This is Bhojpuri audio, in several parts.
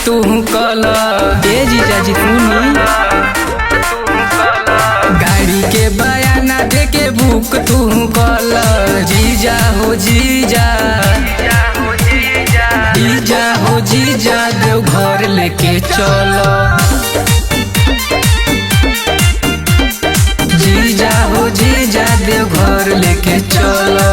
तू कल। ए जीजाजी सुनी गाड़ी के बयाना दे के बुक तू कल। जीजा हो जीजा, जीजा हो जीजा, देव घर लेके चलो। जीजा हो जीजा, देव घर लेके चलो।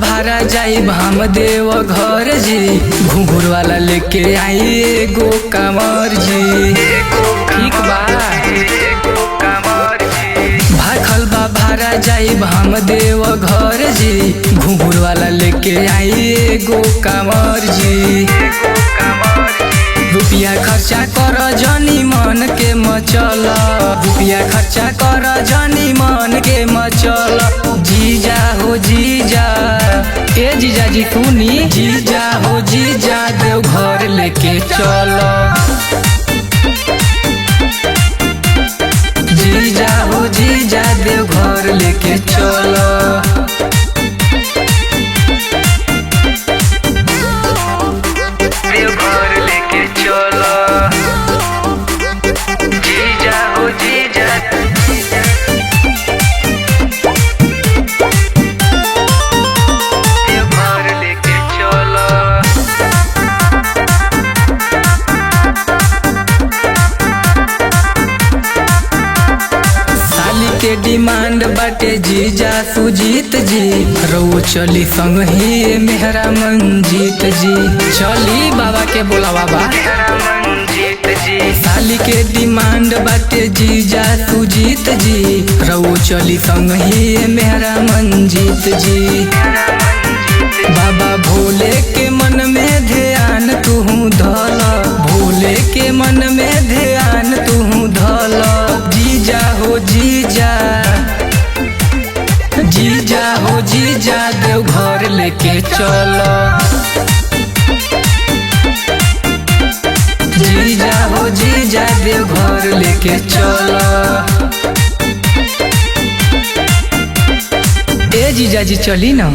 भारा जाइब हम देव घर जी, घुंघुर वाला लेके आई एगो कमर जी। ठीक बा भाखल बा भारा जाइब हम देव घर जी, घुंघुर वाला लेके आई एगो कमर जी। रुपया खर्चा कर जनी मन के मचल, रुपया खर्चा कर जनी मन के मचल। जीजा हो जीजा, ए जीजा जी सुनी, जीजा हो जीजा, देव घर लेके चलो। जीजा हो जीजा, देव घर लेके चलो। के डिमांड बाटे जीजा सुजीत जी, रउआ चली संग ही मेहरा मंजीत जी। चली बाबा के बोला बाबा साली के डिमांड बाटे जीजा सुजीत जी, रउआ चली संग ही मेहरा मंजीत जी। बाबा भोले के मन में ध्यान तू धल, भोले के मन में ध्यान तू धल। जीजा हो जीजा, जीजा हो जीजा, देव घर लेके चलो। जीजा हो जीजा, देव घर लेके चलो। ए जीजा जी चली ना।